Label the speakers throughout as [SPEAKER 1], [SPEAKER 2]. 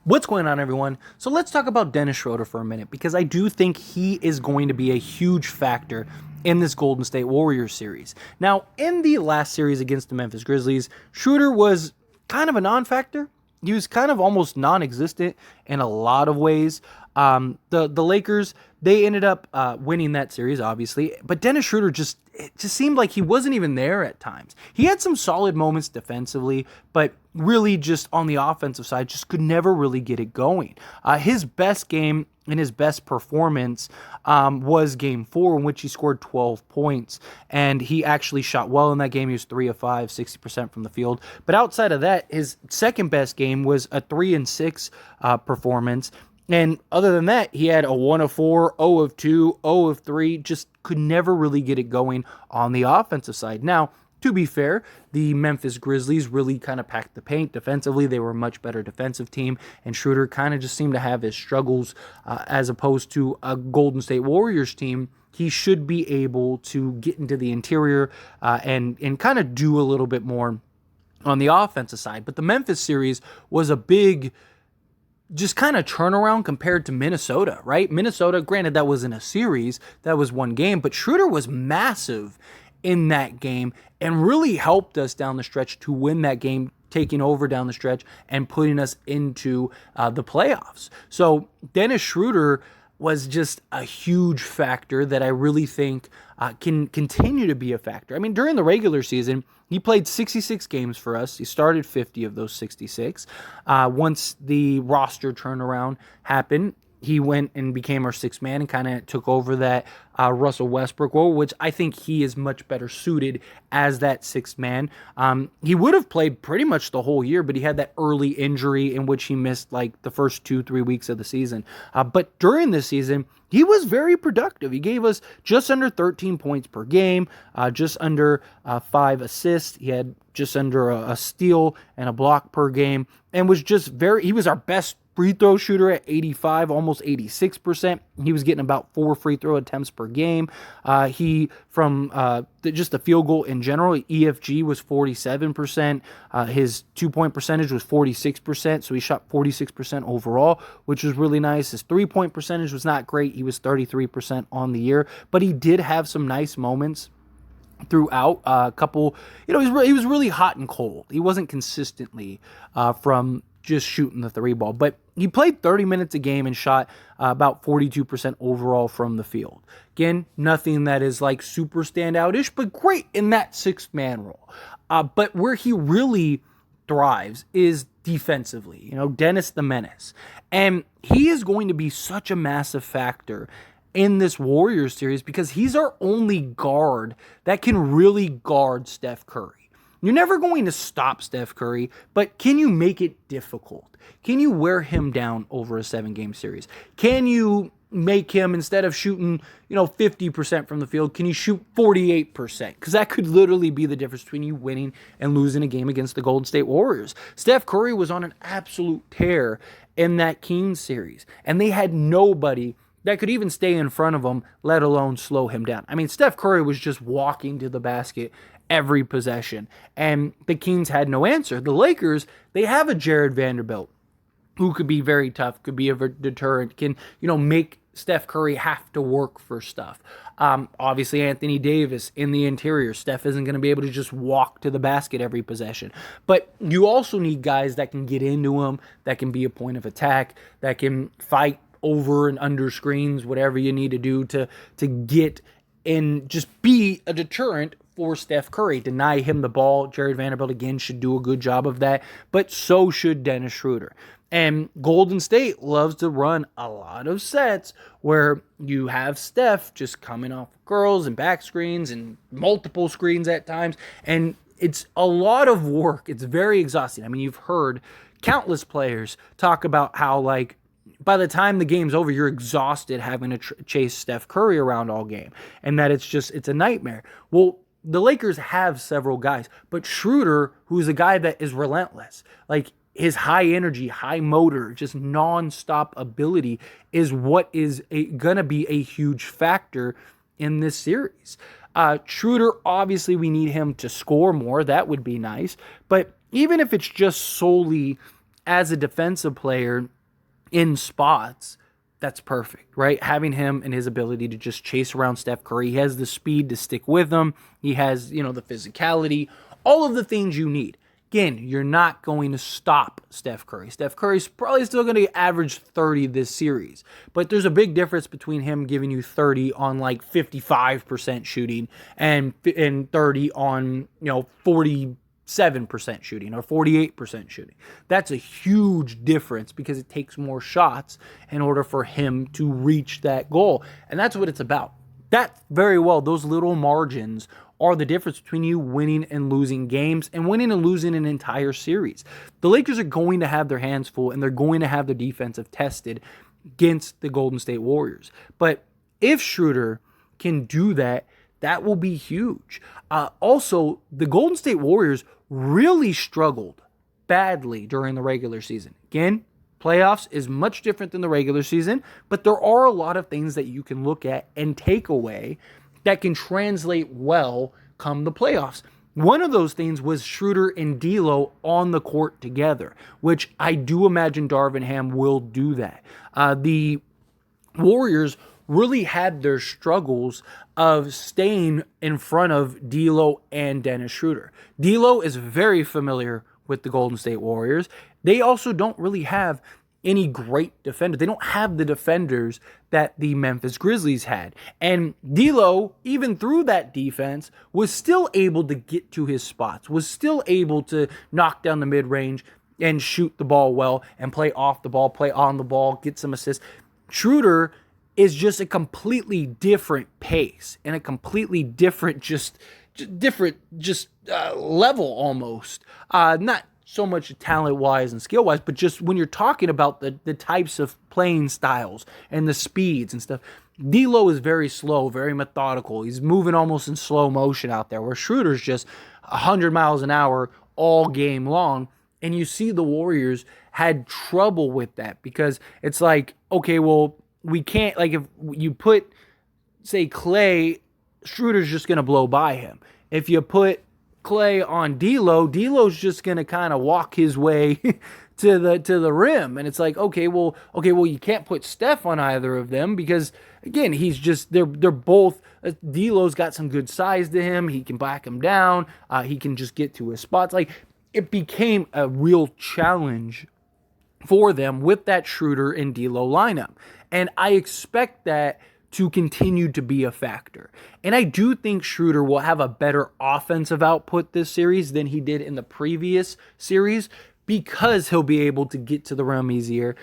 [SPEAKER 1] What's going on, everyone? So let's talk about Dennis Schroder for a minute, because I do think he is going to be a huge factor in this Golden State Warriors series. Now, in the last series against the Memphis Grizzlies, Schroder was kind of a non-factor. He was kind of almost non-existent in a lot of ways. The Lakers, they ended up winning that series, obviously, but Dennis Schroder it just seemed like he wasn't even there at times. He had some solid moments defensively, but really just on the offensive side, just could never really get it going. His best game and his best performance was Game 4, in which he scored 12 points, and he actually shot well in that game. He was 3 of 5, 60% from the field. But outside of that, his second best game was a 3 and 6 performance. And other than that, he had a 1 of 4, 0 of 2, 0 of 3, just could never really get it going on the offensive side. Now, to be fair, the Memphis Grizzlies really kind of packed the paint defensively. They were a much better defensive team, and Schroder kind of just seemed to have his struggles as opposed to a Golden State Warriors team. He should be able to get into the interior and kind of do a little bit more on the offensive side. But the Memphis series was a big just kind of turnaround compared to Minnesota, right? Minnesota, granted, that wasn't a series, that was one game, but Schroder was massive in that game and really helped us down the stretch to win that game, taking over down the stretch and putting us into the playoffs. So Dennis Schroder was just a huge factor that I really think can continue to be a factor. I mean, during the regular season, he played 66 games for us. He started 50 of those 66. Once the roster turnaround happened, he went and became our sixth man and kind of took over that Russell Westbrook role, which I think he is much better suited as that sixth man. He would have played pretty much the whole year, but he had that early injury in which he missed like the first 2-3 weeks of the season. But during this season, he was very productive. He gave us just under 13 points per game, just under 5 assists. He had just under a steal and a block per game, and was just he was our best free throw shooter at 85, almost 86%. He was getting about 4 free throw attempts per game. Just the field goal in general, EFG was 47%. His 2-point percentage was 46%, so he shot 46% overall, which was really nice. His 3-point percentage was not great. He was 33% on the year, but he did have some nice moments throughout. A couple, he was really hot and cold. He wasn't consistently from just shooting the 3 ball, but he played 30 minutes a game and shot about 42% overall from the field. Again, nothing that is like super standout-ish, but great in that sixth man role. But where he really thrives is defensively, Dennis the Menace. And he is going to be such a massive factor in this Warriors series because he's our only guard that can really guard Steph Curry. You're never going to stop Steph Curry, but can you make it difficult? Can you wear him down over a 7-game series? Can you make him, instead of shooting, 50% from the field, can you shoot 48%? Because that could literally be the difference between you winning and losing a game against the Golden State Warriors. Steph Curry was on an absolute tear in that Kings series, and they had nobody that could even stay in front of him, let alone slow him down. I mean, Steph Curry was just walking to the basket every possession, and the Kings had no answer. The Lakers, they have a Jared Vanderbilt who could be very tough, could be a deterrent, can, make Steph Curry have to work for stuff. Obviously, Anthony Davis in the interior. Steph isn't going to be able to just walk to the basket every possession. But you also need guys that can get into him, that can be a point of attack, that can fight over and under screens, whatever you need to do to get and just be a deterrent for Steph Curry. Deny him the ball. Jared Vanderbilt, again, should do a good job of that, but so should Dennis Schroder. And Golden State loves to run a lot of sets where you have Steph just coming off girls and back screens and multiple screens at times, and it's a lot of work. It's very exhausting. I mean, you've heard countless players talk about how, like, by the time the game's over, you're exhausted having to chase Steph Curry around all game, and that it's a nightmare. Well, the Lakers have several guys, but Schroder, who's a guy that is relentless, like his high energy, high motor, just non-stop ability is what is going to be a huge factor in this series. Schroder, obviously we need him to score more. That would be nice. But even if it's just solely as a defensive player in spots, that's perfect, right? Having him and his ability to just chase around Steph Curry. He has the speed to stick with him. He has, the physicality, all of the things you need. Again, you're not going to stop Steph Curry. Steph Curry's probably still going to average 30 this series. But there's a big difference between him giving you 30 on like 55% shooting and 30 on, 47% shooting or 48% shooting. That's a huge difference because it takes more shots in order for him to reach that goal. And that's what it's about. That very well, those little margins are the difference between you winning and losing games and winning and losing an entire series. The Lakers are going to have their hands full and they're going to have their defensive tested against the Golden State Warriors. But if Schroder can do that, that will be huge. Also, the Golden State Warriors really struggled badly during the regular season. Again, playoffs is much different than the regular season, but there are a lot of things that you can look at and take away that can translate well come the playoffs. One of those things was Schroder and D'Lo on the court together, which I do imagine Darvin Ham will do that. The Warriors really had their struggles of staying in front of D'Lo and Dennis Schroder. D'Lo is very familiar with the Golden State Warriors. They also don't really have any great defender. They don't have the defenders that the Memphis Grizzlies had. And D'Lo, even through that defense, was still able to get to his spots, was still able to knock down the mid-range and shoot the ball well and play off the ball, play on the ball, get some assists. Schroder is just a completely different pace and a completely different level almost. Not so much talent-wise and skill-wise, but just when you're talking about the types of playing styles and the speeds and stuff, D'Lo is very slow, very methodical. He's moving almost in slow motion out there, where Schroeder's just 100 miles an hour all game long. And you see the Warriors had trouble with that because it's like, okay, well, we can't, like if you put, say, Clay, Schroeder's just going to blow by him. If you put Clay on D'Lo, D'Lo's just going to kind of walk his way to the rim. And it's like, okay, well, you can't put Steph on either of them because, again, he's just, they're both, D'Lo's got some good size to him. He can back him down. He can just get to his spots. Like, it became a real challenge for them with that Schroder and D'Lo lineup. And I expect that to continue to be a factor. And I do think Schroder will have a better offensive output this series than he did in the previous series because he'll be able to get to the rim easier.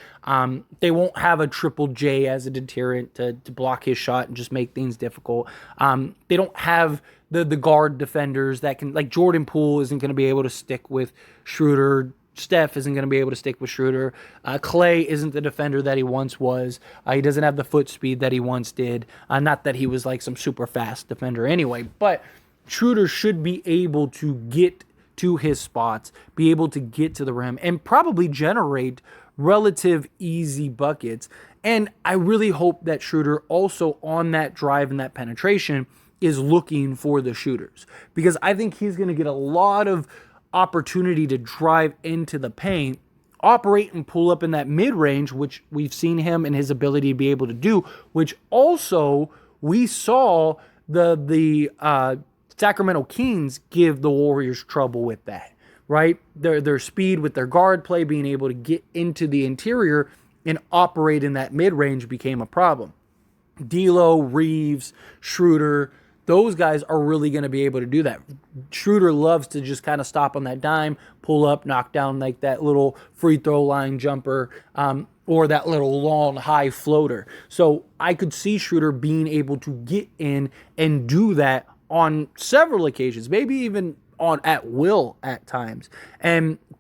[SPEAKER 1] They won't have a Triple J as a deterrent to block his shot and just make things difficult. They don't have the guard defenders that can, like Jordan Poole isn't going to be able to stick with Schroder. Steph isn't going to be able to stick with Schroder. Clay isn't the defender that he once was. He doesn't have the foot speed that he once did. Not that he was like some super fast defender anyway, but Schroder should be able to get to his spots, be able to get to the rim, and probably generate relative easy buckets. And I really hope that Schroder also on that drive and that penetration is looking for the shooters, because I think he's going to get a lot of opportunity to drive into the paint, operate and pull up in that mid-range, which we've seen him and his ability to be able to do, which also we saw the Sacramento Kings give the Warriors trouble with that, right? Their speed with their guard play, being able to get into the interior and operate in that mid-range became a problem. D'Lo, Reeves, Schroder, those guys are really going to be able to do that. Schroder loves to just kind of stop on that dime, pull up, knock down like that little free throw line jumper, or that little long high floater. So I could see Schroder being able to get in and do that on several occasions, maybe even on at will at times.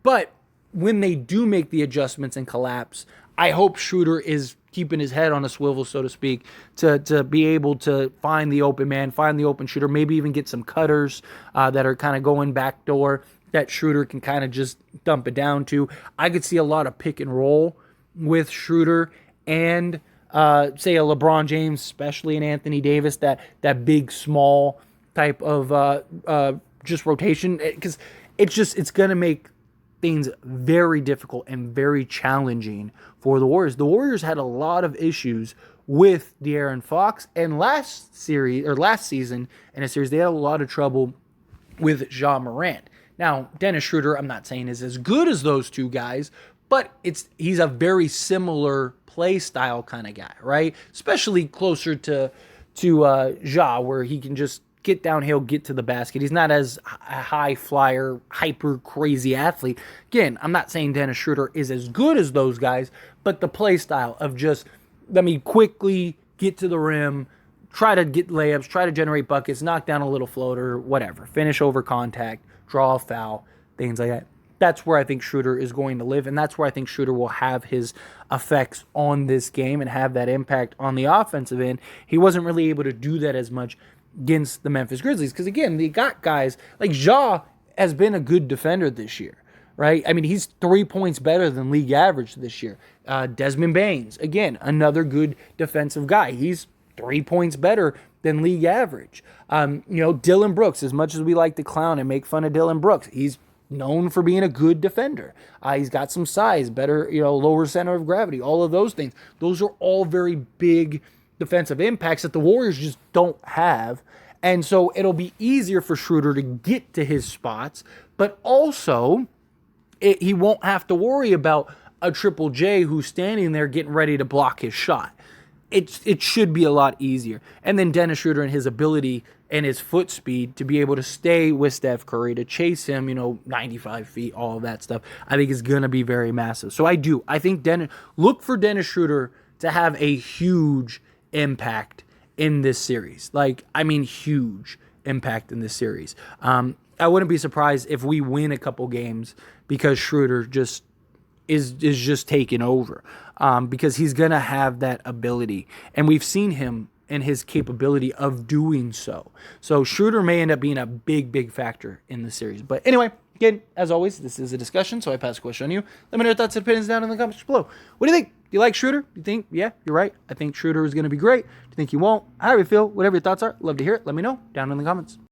[SPEAKER 1] But when they do make the adjustments and collapse, I hope Schroder is keeping his head on a swivel, so to speak, to be able to find the open man, find the open shooter, maybe even get some cutters that are kind of going backdoor that Schroder can kind of just dump it down to. I could see a lot of pick and roll with Schroder and say a LeBron James, especially an Anthony Davis, that big, small type of just rotation, because it's going to make things very difficult and very challenging for the Warriors. The Warriors had a lot of issues with De'Aaron Fox, and last season in a series, they had a lot of trouble with Ja Morant. Now, Dennis Schroder, I'm not saying is as good as those two guys, but he's a very similar play style kind of guy, right? Especially closer to Ja, where he can just get downhill, get to the basket. He's not as a high flyer, hyper crazy athlete. Again, I'm not saying Dennis Schroder is as good as those guys, but the play style of just, let me quickly get to the rim, try to get layups, try to generate buckets, knock down a little floater, whatever, finish over contact, draw a foul, things like that. That's where I think Schroder is going to live, and that's where I think Schroder will have his effects on this game and have that impact on the offensive end. He wasn't really able to do that as much against the Memphis Grizzlies because, again, they got guys like Ja has been a good defender this year, right? I mean, he's 3 points better than league average this year. Desmond Baines, again, another good defensive guy. He's 3 points better than league average. Dylan Brooks, as much as we like to clown and make fun of Dylan Brooks, he's known for being a good defender. He's got some size, better, lower center of gravity, all of those things. Those are all very big defensive impacts that the Warriors just don't have. And so it'll be easier for Schroder to get to his spots, but also he won't have to worry about a Triple J who's standing there getting ready to block his shot. It should be a lot easier. And then Dennis Schroder and his ability and his foot speed to be able to stay with Steph Curry, to chase him, 95 feet, all of that stuff, I think is going to be very massive. So I think look for Dennis Schroder to have a huge impact in this series. Huge impact in this series. I wouldn't be surprised if we win a couple games because Schroder just is just taking over, because he's going to have that ability. And we've seen him and his capability of doing so. So Schroder may end up being a big, big factor in the series. But anyway, again, as always, this is a discussion, so I pass the question on you. Let me know your thoughts and opinions down in the comments below. What do you think? Do you like Schroder? Do you think, yeah, you're right, I think Schroder is going to be great? Do you think he won't? How do you feel? Whatever your thoughts are, love to hear it. Let me know down in the comments.